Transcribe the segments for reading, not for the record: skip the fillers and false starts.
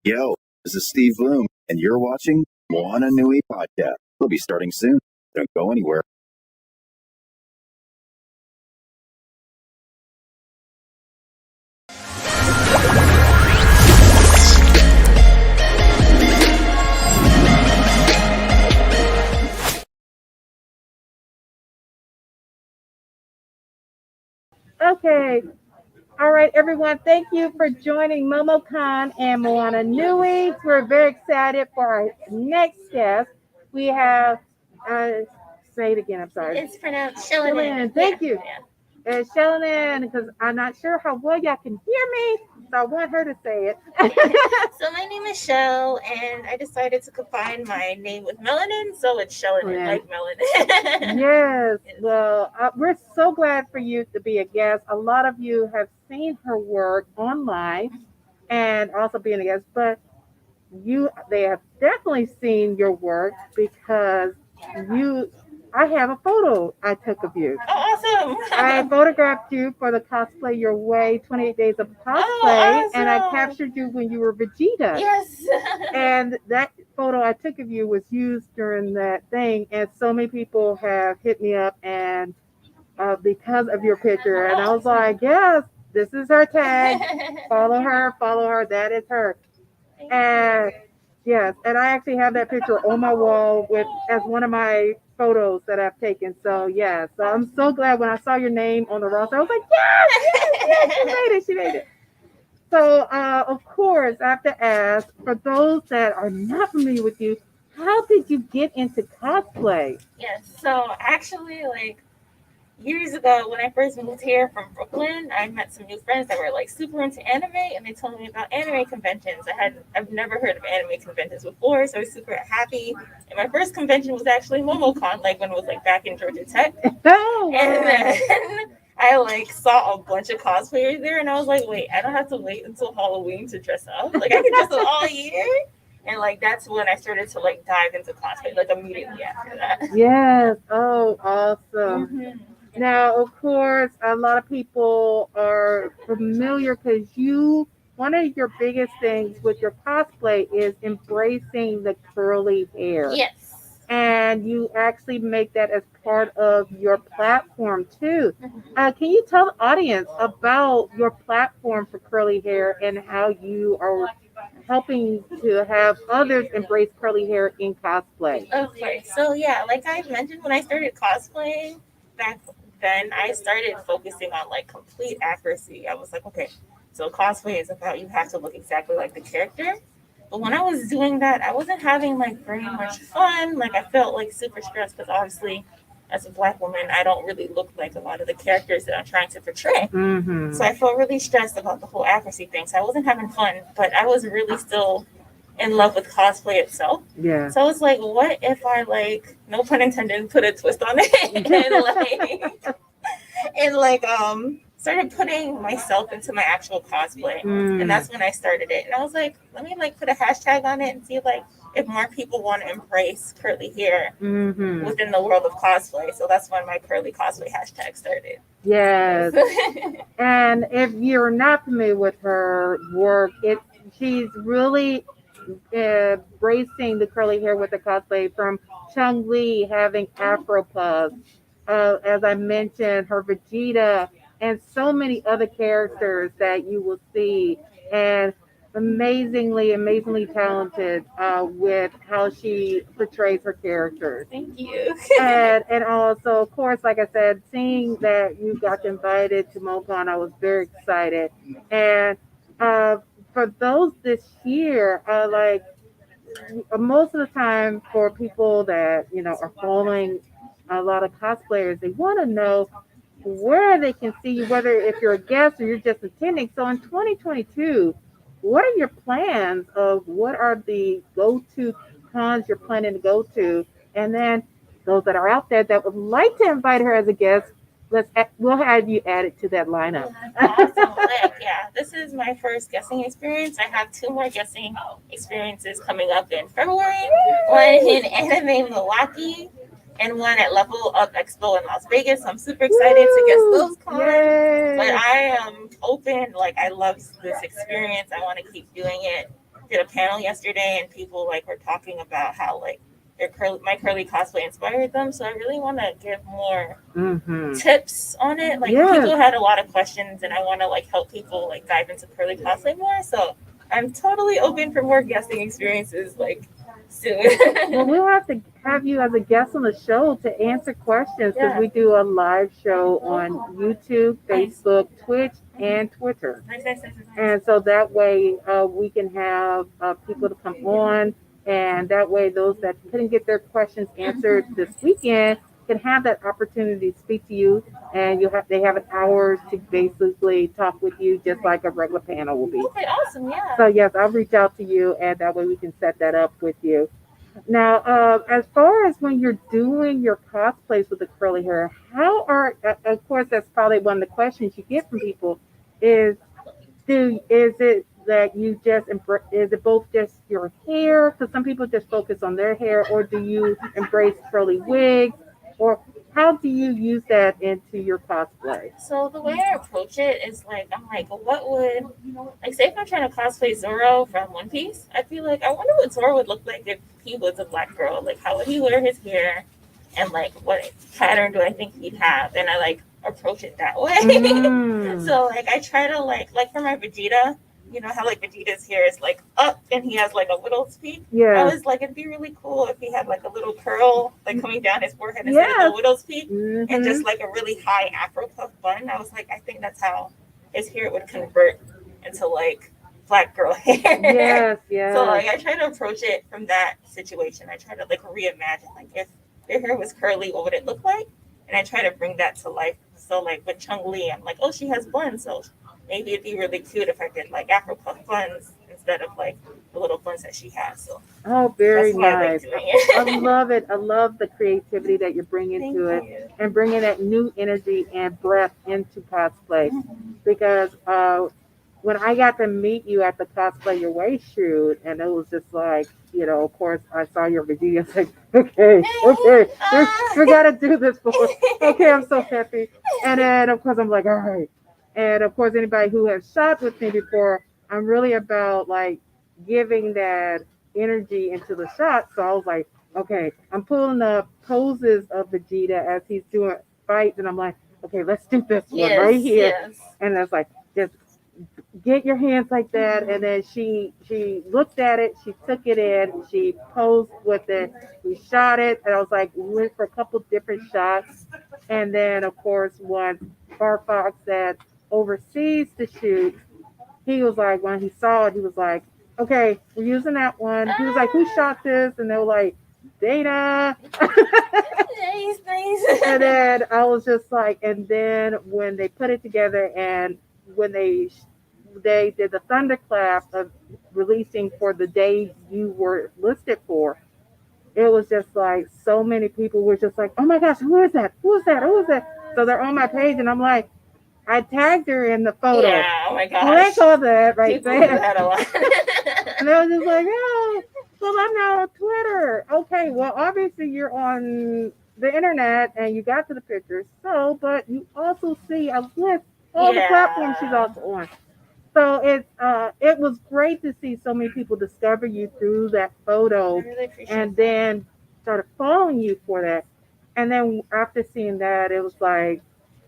Yo, this is Steve Bloom, and you're watching Moana Nui Podcast. We'll be starting soon. Don't go anywhere. Okay. All right, everyone. Thank you for joining MomoCon and Moana Nui. We're very excited for our next guest. We have, say it again, I'm sorry. It's pronounced Shellanin. Thank you. Shellanin, because I'm not sure how well y'all can hear me, so I want her to say it. So my name is Shell, and I decided to combine my name with melanin, so it's Shellanin, like melanin. Yes. Well, we're so glad for you to be a guest. A lot of you have seen her work online and also being a guest, but they have definitely seen your work because I have a photo I took of you. Oh, awesome. I photographed you for the Cosplay Your Way 28 Days of Cosplay, and I captured you when you were Vegeta. Yes. And that photo I took of you was used during that thing, and so many people have hit me up and because of your picture, and I was like, yes, this is her tag. Follow her. That is her. And yes, and I actually have that picture on my wall as one of my photos that I've taken. So yes, so I'm so glad when I saw your name on the roster. I was like, yes, she made it. So of course, I have to ask, for those that are not familiar with you, how did you get into cosplay? Yes, so actually, years ago, when I first moved here from Brooklyn, I met some new friends that were super into anime, and they told me about anime conventions. I've never heard of anime conventions before, so I was super happy. And my first convention was actually MomoCon, when it was back in Georgia Tech. Oh, wow. And then I saw a bunch of cosplayers there, and I was like, wait, I don't have to wait until Halloween to dress up. I can dress up all year. And that's when I started to dive into cosplay, immediately after that. Yes. Oh, awesome. Mm-hmm. Now, of course, a lot of people are familiar because one of your biggest things with your cosplay is embracing the curly hair. Yes. And you actually make that as part of your platform too. Can you tell the audience about your platform for curly hair and how you are helping to have others embrace curly hair in cosplay? Okay, so yeah, like I mentioned, when I started cosplaying back then, I started focusing on complete accuracy. I was like, okay, so cosplay is about you have to look exactly like the character. But when I was doing that, I wasn't having very much fun. I felt super stressed because obviously, as a Black woman, I don't really look like a lot of the characters that I'm trying to portray. Mm-hmm. So I felt really stressed about the whole accuracy thing. So I wasn't having fun, but I was really still in love with cosplay itself. Yeah. So I was like, what if I no pun intended, put a twist on it and started putting myself into my actual cosplay. And that's when I started it. And I was like, let me put a hashtag on it and see if more people want to embrace curly hair within the world of cosplay. So that's when my curly cosplay hashtag started. Yes. And if you're not familiar with her work, she's really embracing the curly hair with the cosplay, from Chung Li having Afro puffs, as I mentioned, her Vegeta, and so many other characters that you will see, and amazingly talented with how she portrays her characters. Thank you. and also, of course, like I said, seeing that you got invited to MoCon, I was very excited. And for those this year, most of the time, for people that are following a lot of cosplayers, they want to know where they can see you, whether if you're a guest or you're just attending. So in 2022, what are your plans of what are the go-to cons you're planning to go to? And then those that are out there that would like to invite her as a guest, we'll have you added to that lineup. Awesome. Yeah, this is my first guessing experience. I have 2 more guessing experiences coming up in February. One in Anime Milwaukee and one at Level Up Expo in Las Vegas. I'm super excited to guess those cons. But I am open. I love this experience. I want to keep doing it. did a panel yesterday, and people like were talking about how like my curly cosplay inspired them. So I really want to give more tips on it. Like people had a lot of questions, and I want to like help people like dive into curly cosplay more. So I'm totally open for more guesting experiences like soon. Well, we'll have to have you as a guest on the show to answer questions because we do a live show on YouTube, Facebook, Twitch, and Twitter. Nice. And so that way we can have people to come on, and that way those that couldn't get their questions answered this weekend can have that opportunity to speak to you, and they have an hour to basically talk with you just like a regular panel will be. Okay, awesome, yeah. So yes, I'll reach out to you, and that way we can set that up with you. Now, as far as when you're doing your cosplays with the curly hair, of course, that's probably one of the questions you get from people is it that you just is it both just your hair? Because some people just focus on their hair, or do you embrace curly wigs, or how do you use that into your cosplay? So the way I approach it is like, I'm like, what would, like, say if I'm trying to cosplay Zoro from One Piece, I feel like I wonder what Zoro would look like if he was a black girl. Like, how would he wear his hair, and like what pattern do I think he'd have? And I like approach it that way. So like I try to like for my Vegeta, you know how like Vegeta's hair is like up and he has like a widow's peak. I was like, it'd be really cool if he had like a little curl like coming down his forehead instead of the widow's peak, and just like a really high Afro puff bun. I was like, I think that's how his hair would convert into like black girl hair. Yes. So like I try to approach it from that situation. I try to like reimagine like if their hair was curly, what would it look like? And I try to bring that to life. So like with Chung-Li, I'm like, oh, she has buns, so maybe it'd be really cute if I did like Afro puff buns instead of like the little buns that she has. So very nice. I love it. I love the creativity that you're bringing to it and bringing that new energy and breath into cosplay. Because when I got to meet you at the Cosplay Your Way shoot, and it was just like, you know, of course, I saw your video. I was like, okay, we got to do this. Okay, I'm so happy. And then, of course, I'm like, all right. And, of course, anybody who has shot with me before, I'm really about, like, giving that energy into the shot. So I was like, okay, I'm pulling up poses of Vegeta as he's doing fights. And I'm like, okay, let's do this one right here. And it's like, just get your hands like that. And then she looked at it, she took it in, she posed with it, we shot it, and I was like, we went for a couple different shots. And then of course once Fox that oversees the shoot, he was like, when he saw it, he was like, okay, we're using that one. He was like, who shot this? And they were like, Dana. Nice. And then I was just like, and then when they put it together and when they did the thunderclap of releasing for the day you were listed for, it was just like so many people were just like, oh my gosh, who is that? So they're on my page, and I'm like, I tagged her in the photo. Yeah, oh my gosh. Click on that right people there. Do that a lot. And I was just like, oh, well, I'm now on Twitter. Okay, well, obviously you're on the internet and you got to the pictures. So, but you also see a list all the platforms she's also on. So it was great to see so many people discover you through that photo, and then started following you for that. And then after seeing that, it was like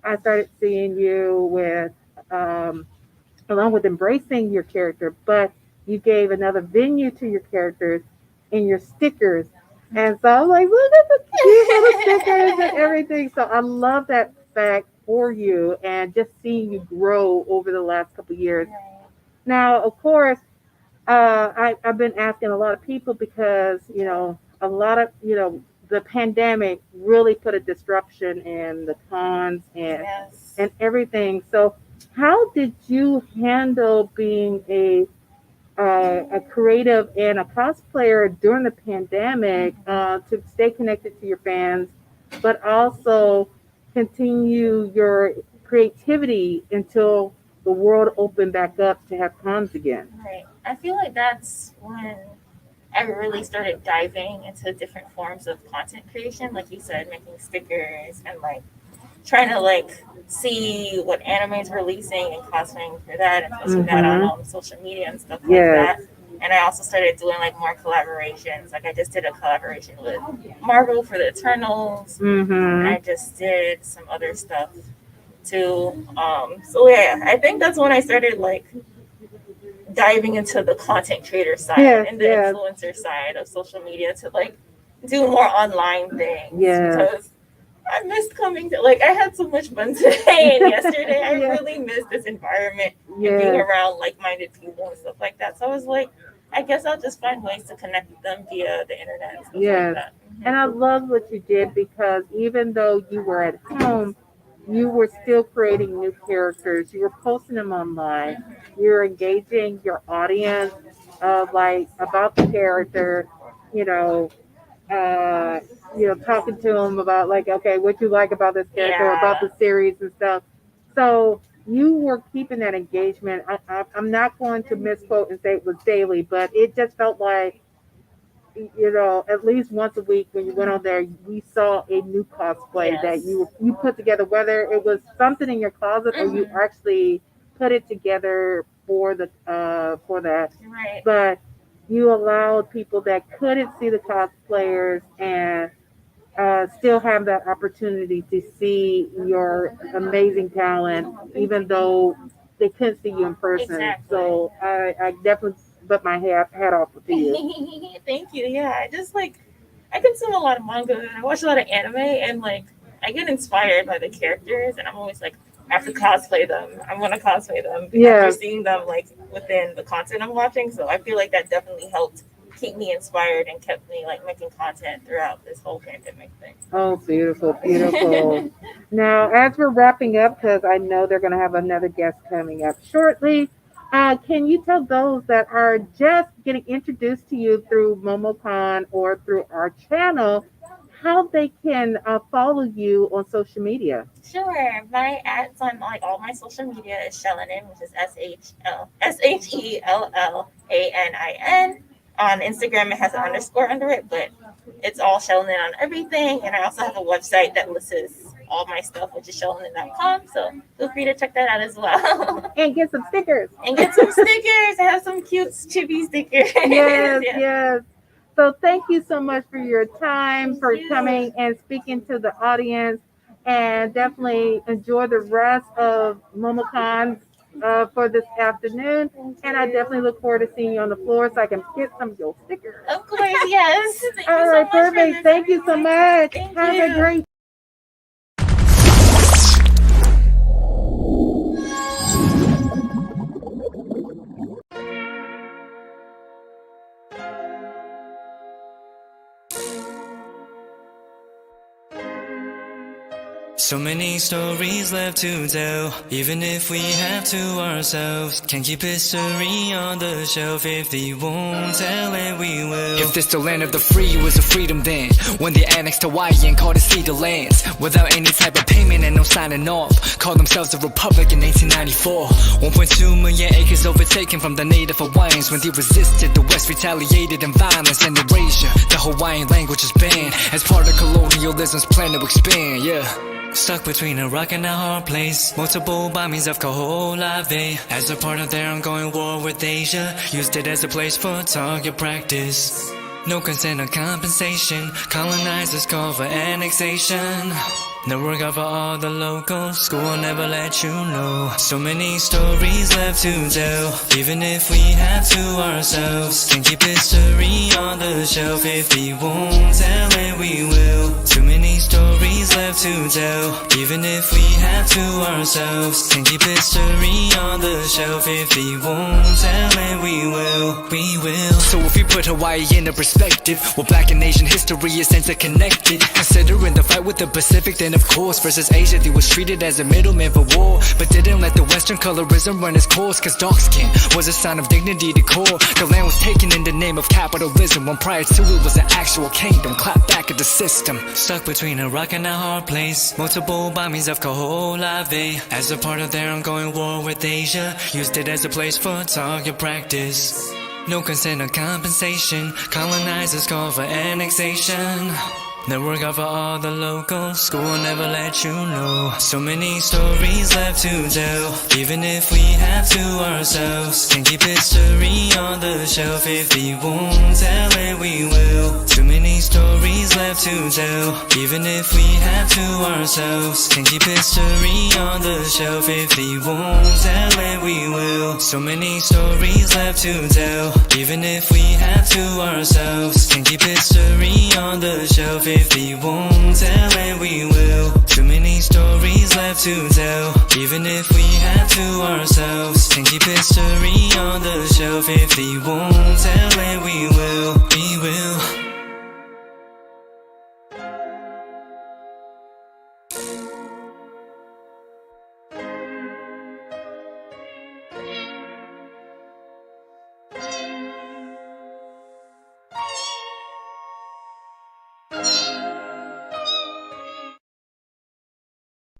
I started seeing you with along with embracing your character, but you gave another venue to your characters in your stickers. And so I was like, look at the cute little stickers and everything. So I love that fact for you and just seeing you grow over the last couple of years. Now, of course, I've been asking a lot of people because, you know, a lot of, you know, the pandemic really put a disruption in the cons and everything. So how did you handle being a creative and a cosplayer during the pandemic to stay connected to your fans, but also continue your creativity until the world opened back up to have cons again? Right. I feel like that's when I really started diving into different forms of content creation, like you said, making stickers and like trying to like see what anime is releasing and cosplaying for that and posting that on social media and stuff like that. And I also started doing like more collaborations. Like I just did a collaboration with Marvel for the Eternals. And I just did some other stuff too. So yeah, I think that's when I started like diving into the content creator side and the influencer side of social media to like do more online things. Because I missed coming to, like, I had so much fun today and yesterday. I really missed this environment and being around like-minded people and stuff like that. So I was like, I guess I'll just find ways to connect with them via the internet and stuff like that. And I love what you did, because even though you were at home, you were still creating new characters. You were posting them online. You're engaging your audience, like about the character, talking to them about like, okay, what you like about this character, about the series and stuff. So you were keeping that engagement. I'm not going to misquote and say it was daily, but it just felt like, at least once a week when you went on there, we saw a new cosplay that you put together, whether it was something in your closet or you actually put it together for that. Right. But you allowed people that couldn't see the cosplayers and still have that opportunity to see your amazing talent, even though they couldn't see you in person. Exactly. So I definitely put my hat off to you. Thank you. Yeah, I consume a lot of manga and I watch a lot of anime, and like I get inspired by the characters, and I'm always like, I have to cosplay them. I want to cosplay them after seeing them like within the content I'm watching. So I feel like that definitely helped keep me inspired and kept me like making content throughout this whole pandemic thing. Oh, beautiful, beautiful. Now, as we're wrapping up, because I know they're going to have another guest coming up shortly, can you tell those that are just getting introduced to you through MomoCon or through our channel how they can follow you on social media? Sure. My ads on like all my social media is Shellanin, which is SHELLANIN. On Instagram, it has an underscore under it, but it's all Shellanin on everything. And I also have a website that lists all my stuff, which is shellanin.com. So feel free to check that out as well. And get some stickers. I have some cute chibi stickers. Yes. So thank you so much for your time, for coming and speaking to the audience. And definitely enjoy the rest of MomoCon for this afternoon. And I definitely look forward to seeing you on the floor so I can get some of your stickers. Of course, yes. All right, perfect. Thank you so much. Have a great So many stories left to tell, even if we have to ourselves. Can't keep history on the shelf. If they won't tell it, we will. If this the land of the free, was a freedom then, when they annexed Hawaii and called it Cedar Lands, without any type of payment and no signing off. Called themselves a republic in 1894. 1.2 million acres overtaken from the native Hawaiians. When they resisted, the West retaliated in violence and erasure. The Hawaiian language is banned as part of colonialism's plan to expand. Stuck between a rock and a hard place. Multiple bombings of Kaho'olawe as a part of their ongoing war with Asia. Used it as a place for target practice. No consent or compensation. Colonizers call for annexation. No regard for all the locals. School will never let you know. So many stories left to tell, even if we have to ourselves. Can't keep history on the shelf. If we won't tell it, we will. Too many stories left to tell, even if we have to ourselves. Can't keep history on the shelf. If we won't tell it, we will. We will. So if you put Hawaii into perspective, well, Black and Asian history is interconnected. Considering the fight with the Pacific, then of course, versus Asia, they was treated as a middleman for war, but didn't let the Western colorism run its course, cause dark skin was a sign of dignity to core. The land was taken in the name of capitalism, when prior to it was an actual kingdom. Clap back at the system. Stuck between a rock and a hard place. Multiple bombings of Kaho'olawe as a part of their ongoing war with Asia. Used it as a place for target practice. No consent or compensation. Colonizers call for annexation. Network out for all the locals. School will never let you know. So many stories left to tell. Even if we have to ourselves, can keep history on the shelf. If we won't tell it, we will. Too many stories left to tell. Even if we have to ourselves, can keep history on the shelf. If we won't tell it, we will. So many stories left to tell. Even if we have to ourselves, can keep history on the shelf. If we won't tell it, we will. Too many stories left to tell. Even if we have to ourselves, can keep history on the shelf. If we won't tell it, we will. We will.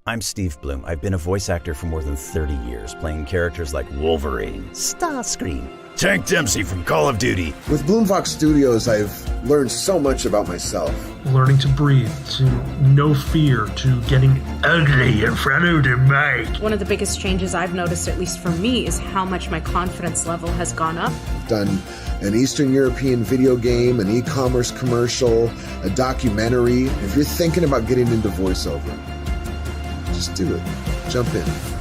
I'm Steve Bloom. I've been a voice actor for more than 30 years, playing characters like Wolverine, Starscream, Tank Dempsey from Call of Duty. With Bloomfox Studios, I've learned so much about myself. Learning to breathe, to no fear, to getting ugly in front of the mic. One of the biggest changes I've noticed, at least for me, is how much my confidence level has gone up. I've done an Eastern European video game, an e-commerce commercial, a documentary. If you're thinking about getting into voiceover, just do it. Jump in.